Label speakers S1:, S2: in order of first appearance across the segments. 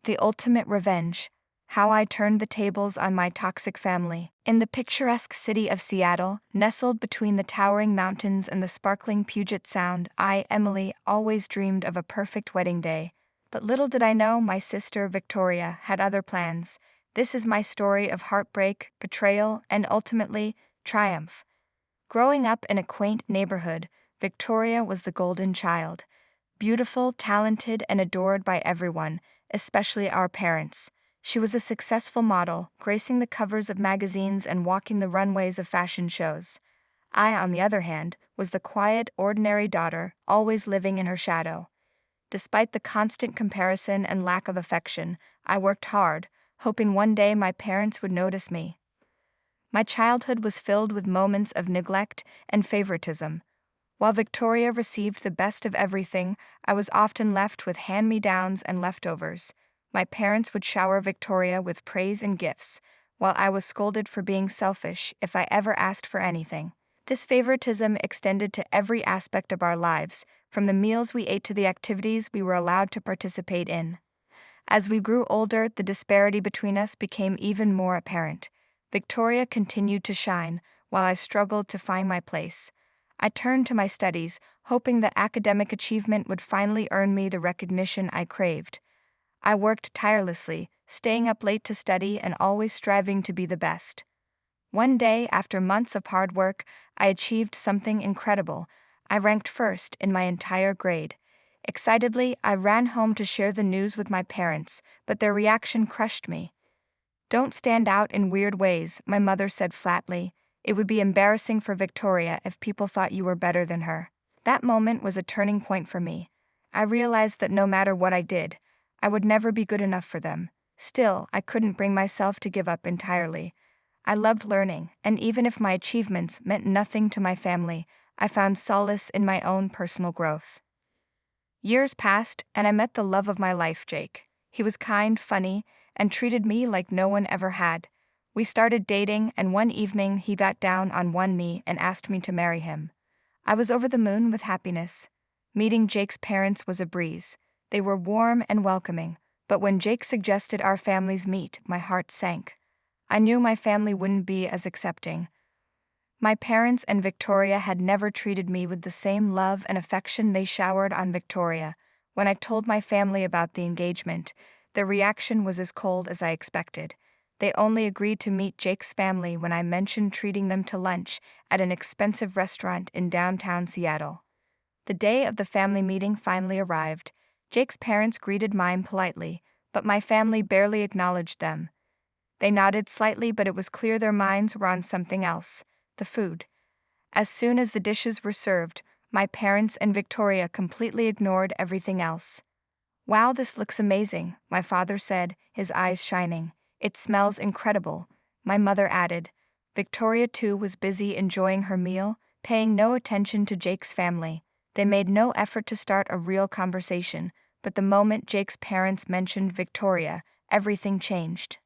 S1: The Ultimate Revenge: How I Turned the Tables on My Toxic Family. In the picturesque city of Seattle, nestled between the towering mountains and the sparkling Puget Sound, I, Emily, always dreamed of a perfect wedding day. But little did I know my sister Victoria had other plans. This is my story of heartbreak, betrayal, and ultimately, triumph. Growing up in a quaint neighborhood, Victoria was the golden child. Beautiful, talented, and adored by everyone, especially our parents. She was a successful model, gracing the covers of magazines and walking the runways of fashion shows. I, on the other hand, was the quiet, ordinary daughter, always living in her shadow. Despite the constant comparison and lack of affection, I worked hard, hoping one day my parents would notice me. My childhood was filled with moments of neglect and favoritism. While Victoria received the best of everything, I was often left with hand-me-downs and leftovers. My parents would shower Victoria with praise and gifts, while I was scolded for being selfish if I ever asked for anything. This favoritism extended to every aspect of our lives, from the meals we ate to the activities we were allowed to participate in. As we grew older, the disparity between us became even more apparent. Victoria continued to shine, while I struggled to find my place. I turned to my studies, hoping that academic achievement would finally earn me the recognition I craved. I worked tirelessly, staying up late to study and always striving to be the best. One day, after months of hard work, I achieved something incredible. I ranked first in my entire grade. Excitedly, I ran home to share the news with my parents, but their reaction crushed me. "Don't stand out in weird ways," my mother said flatly. "It would be embarrassing for Victoria if people thought you were better than her." That moment was a turning point for me. I realized that no matter what I did, I would never be good enough for them. Still, I couldn't bring myself to give up entirely. I loved learning, and even if my achievements meant nothing to my family, I found solace in my own personal growth. Years passed, and I met the love of my life, Jake. He was kind, funny, and treated me like no one ever had. We started dating, and one evening he got down on one knee and asked me to marry him. I was over the moon with happiness. Meeting Jake's parents was a breeze. They were warm and welcoming, but when Jake suggested our families meet, my heart sank. I knew my family wouldn't be as accepting. My parents and Victoria had never treated me with the same love and affection they showered on Victoria. When I told my family about the engagement, their reaction was as cold as I expected. They only agreed to meet Jake's family when I mentioned treating them to lunch at an expensive restaurant in downtown Seattle. The day of the family meeting finally arrived. Jake's parents greeted mine politely, but my family barely acknowledged them. They nodded slightly, but it was clear their minds were on something else: the food. As soon as the dishes were served, my parents and Victoria completely ignored everything else. "Wow, this looks amazing," my father said, his eyes shining. "It smells incredible," my mother added. Victoria too was busy enjoying her meal, paying no attention to Jake's family. They made no effort to start a real conversation, but the moment Jake's parents mentioned Victoria, everything changed.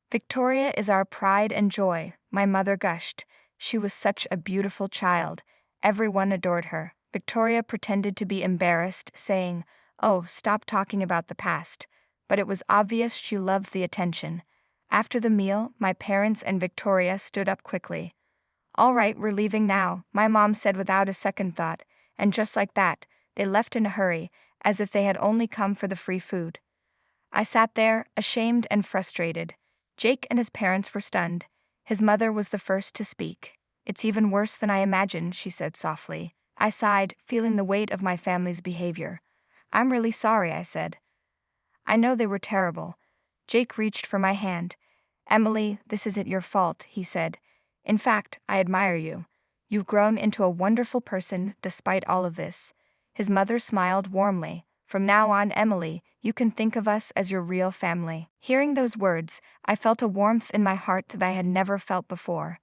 S1: "Victoria is our pride and joy," my mother gushed. "She was such a beautiful child. Everyone adored her." Victoria pretended to be embarrassed, saying, "Oh, stop talking about the past." But it was obvious she loved the attention. After the meal, my parents and Victoria stood up quickly. "All right, we're leaving now," my mom said without a second thought, and just like that, they left in a hurry, as if they had only come for the free food. I sat there, ashamed and frustrated. Jake and his parents were stunned. His mother was the first to speak. "It's even worse than I imagined," she said softly. I sighed, feeling the weight of my family's behavior. "I'm really sorry," I said. "I know they were terrible." Jake reached for my hand. "Emily, this isn't your fault," he said. "In fact, I admire you. You've grown into a wonderful person despite all of this." His mother smiled warmly. "From now on, Emily, you can think of us as your real family." Hearing those words, I felt a warmth in my heart that I had never felt before.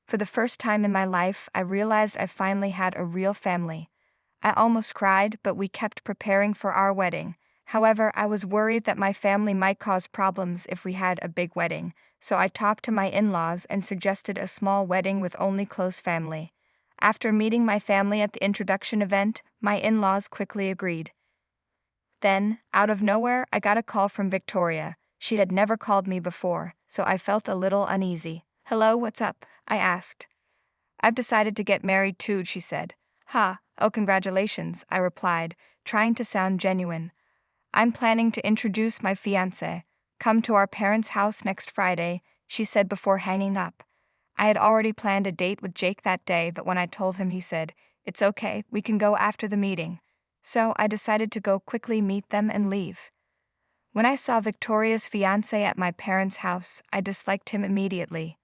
S1: For the first time in my life, I realized I finally had a real family. I almost cried, but we kept preparing for our wedding. However, I was worried that my family might cause problems if we had a big wedding, so I talked to my in-laws and suggested a small wedding with only close family. After meeting my family at the introduction event, my in-laws quickly agreed. Then, out of nowhere, I got a call from Victoria. She had never called me before, so I felt a little uneasy. "Hello, what's up?" I asked. "I've decided to get married too," she said. "Ha, oh congratulations," I replied, trying to sound genuine. "I'm planning to introduce my fiancé. Come to our parents' house next Friday," she said before hanging up. I had already planned a date with Jake that day, but when I told him, he said, "It's okay, we can go after the meeting." So I decided to go quickly meet them and leave. When I saw Victoria's fiancé at my parents' house, I disliked him immediately.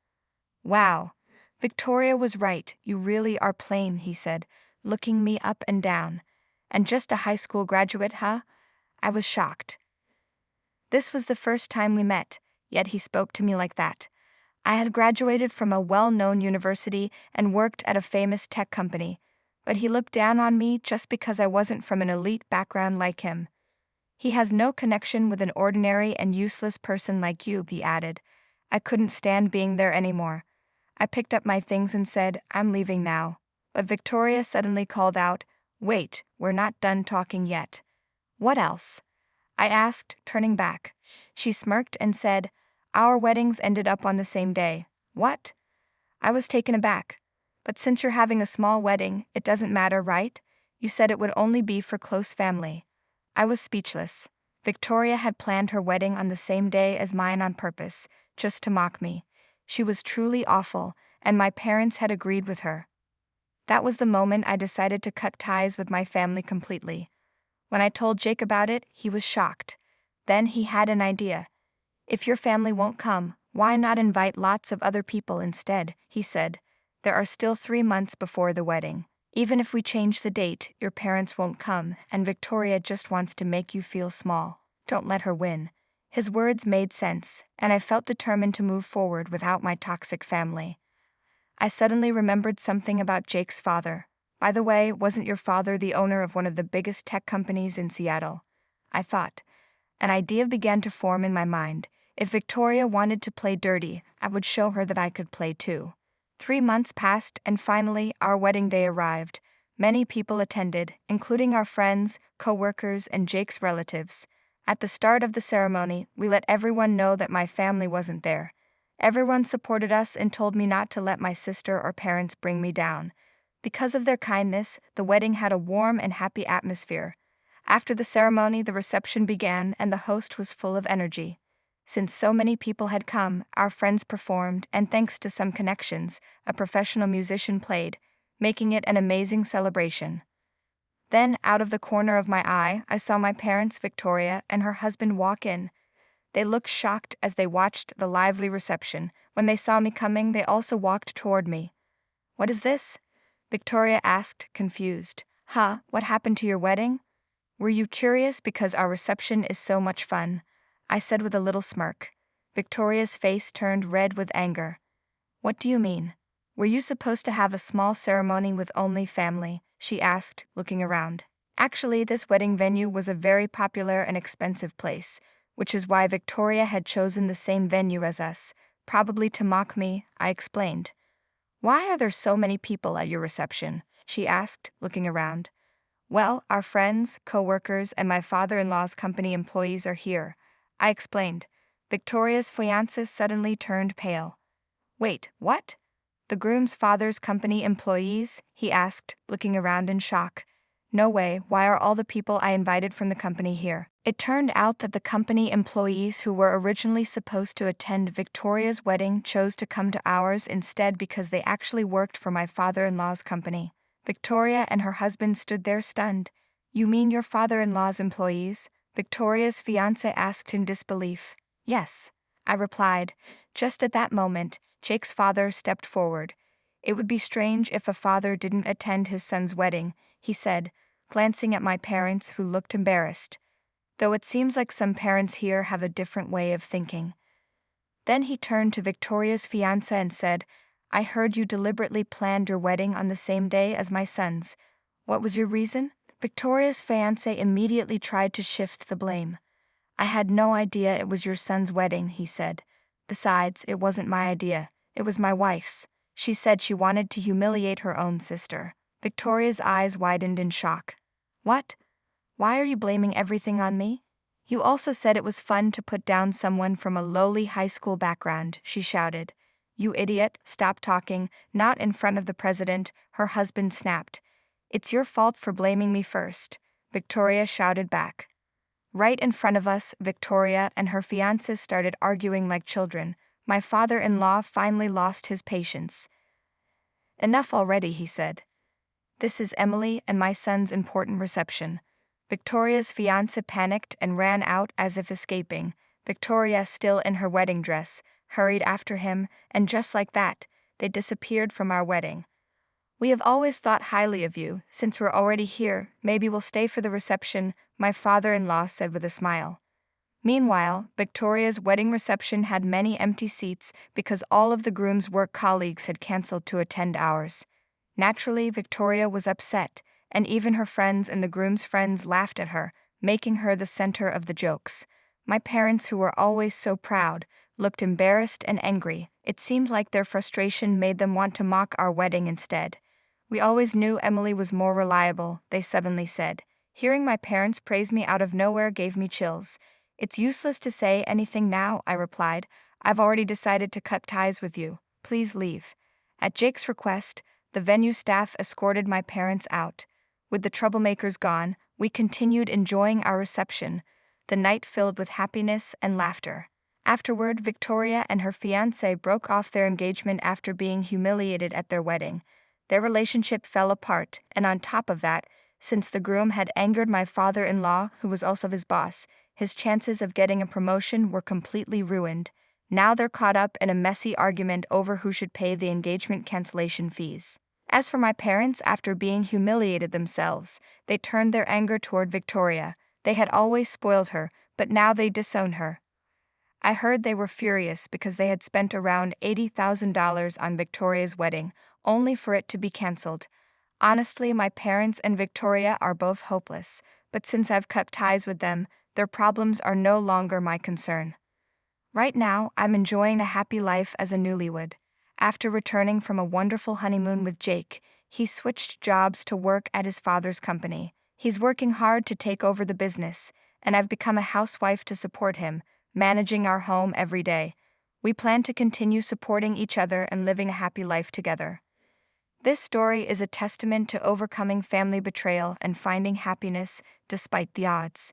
S1: "Wow, Victoria was right, you really are plain," he said, looking me up and down. "And just a high school graduate, huh?" I was shocked. This was the first time we met, yet he spoke to me like that. I had graduated from a well-known university and worked at a famous tech company, but he looked down on me just because I wasn't from an elite background like him. "He has no connection with an ordinary and useless person like you," he added. I couldn't stand being there anymore. I picked up my things and said, "I'm leaving now." But Victoria suddenly called out, "Wait, we're not done talking yet." "What else?" I asked, turning back. She smirked and said, "Our weddings ended up on the same day." "What?" I was taken aback. "But since you're having a small wedding, it doesn't matter, right? You said it would only be for close family." I was speechless. Victoria had planned her wedding on the same day as mine on purpose, just to mock me. She was truly awful, and my parents had agreed with her. That was the moment I decided to cut ties with my family completely. When I told Jake about it, he was shocked. Then he had an idea. "If your family won't come, why not invite lots of other people instead?" he said. "There are still 3 months before the wedding. Even if we change the date, your parents won't come, and Victoria just wants to make you feel small. Don't let her win." His words made sense, and I felt determined to move forward without my toxic family. I suddenly remembered something about Jake's father. "By the way, wasn't your father the owner of one of the biggest tech companies in Seattle?" I thought. An idea began to form in my mind. If Victoria wanted to play dirty, I would show her that I could play too. 3 months passed, and finally, our wedding day arrived. Many people attended, including our friends, co-workers, and Jake's relatives. At the start of the ceremony, we let everyone know that my family wasn't there. Everyone supported us and told me not to let my sister or parents bring me down. Because of their kindness, the wedding had a warm and happy atmosphere. After the ceremony, the reception began, and the host was full of energy. Since so many people had come, our friends performed, and thanks to some connections, a professional musician played, making it an amazing celebration. Then, out of the corner of my eye, I saw my parents, Victoria, and her husband walk in. They looked shocked as they watched the lively reception. When they saw me coming, they also walked toward me. "What is this?" Victoria asked, confused. "Huh, what happened to your wedding?" "Were you curious because our reception is so much fun?" I said with a little smirk. Victoria's face turned red with anger. "What do you mean? Were you supposed to have a small ceremony with only family?" she asked, looking around. Actually, this wedding venue was a very popular and expensive place, which is why Victoria had chosen the same venue as us, probably to mock me, I explained. "Why are there so many people at your reception?" she asked, looking around. "Well, our friends, co-workers, and my father-in-law's company employees are here," I explained. Victoria's fiancé suddenly turned pale. "Wait, what? The groom's father's company employees?" he asked, looking around in shock. "No way, why are all the people I invited from the company here?" It turned out that the company employees who were originally supposed to attend Victoria's wedding chose to come to ours instead because they actually worked for my father-in-law's company. Victoria and her husband stood there stunned. "You mean your father-in-law's employees?" Victoria's fiancé asked in disbelief. "Yes," I replied. Just at that moment, Jake's father stepped forward. "It would be strange if a father didn't attend his son's wedding," he said, glancing at my parents who looked embarrassed. "Though it seems like some parents here have a different way of thinking." Then he turned to Victoria's fiancé and said, "I heard you deliberately planned your wedding on the same day as my son's. What was your reason?" Victoria's fiancé immediately tried to shift the blame. "I had no idea it was your son's wedding," he said. "Besides, it wasn't my idea. It was my wife's. She said she wanted to humiliate her own sister." Victoria's eyes widened in shock. "What? Why are you blaming everything on me? You also said it was fun to put down someone from a lowly high school background, she shouted. You idiot, stop talking, not in front of the president, her husband snapped. It's your fault for blaming me first, Victoria shouted back. Right in front of us, Victoria and her fiancé started arguing like children. My father-in-law finally lost his patience. Enough already, he said. This is Emily and my son's important reception. Victoria's fiancé panicked and ran out as if escaping. Victoria, still in her wedding dress, hurried after him, and just like that, they disappeared from our wedding. We have always thought highly of you. Since we're already here, maybe we'll stay for the reception, my father-in-law said with a smile. Meanwhile, Victoria's wedding reception had many empty seats because all of the groom's work colleagues had cancelled to attend ours. Naturally, Victoria was upset, and even her friends and the groom's friends laughed at her, making her the center of the jokes. My parents, who were always so proud, looked embarrassed and angry. It seemed like their frustration made them want to mock our wedding instead. We always knew Emily was more reliable, they suddenly said. Hearing my parents praise me out of nowhere gave me chills. It's useless to say anything now, I replied. I've already decided to cut ties with you. Please leave. At Jake's request, the venue staff escorted my parents out. With the troublemakers gone, we continued enjoying our reception, the night filled with happiness and laughter. Afterward, Victoria and her fiancé broke off their engagement after being humiliated at their wedding. Their relationship fell apart, and on top of that, since the groom had angered my father-in-law, who was also his boss, his chances of getting a promotion were completely ruined. Now they're caught up in a messy argument over who should pay the engagement cancellation fees. As for my parents, after being humiliated themselves, they turned their anger toward Victoria. They had always spoiled her, but now they disown her. I heard they were furious because they had spent around $80,000 on Victoria's wedding, only for it to be cancelled. Honestly, my parents and Victoria are both hopeless, but since I've cut ties with them, their problems are no longer my concern. Right now, I'm enjoying a happy life as a newlywed. After returning from a wonderful honeymoon with Jake, he switched jobs to work at his father's company. He's working hard to take over the business, and I've become a housewife to support him, managing our home every day. We plan to continue supporting each other and living a happy life together. This story is a testament to overcoming family betrayal and finding happiness despite the odds.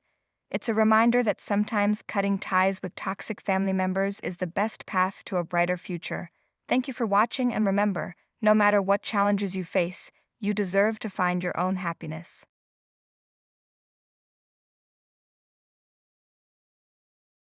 S1: It's a reminder that sometimes cutting ties with toxic family members is the best path to a brighter future. Thank you for watching, and remember, no matter what challenges you face, you deserve to find your own happiness.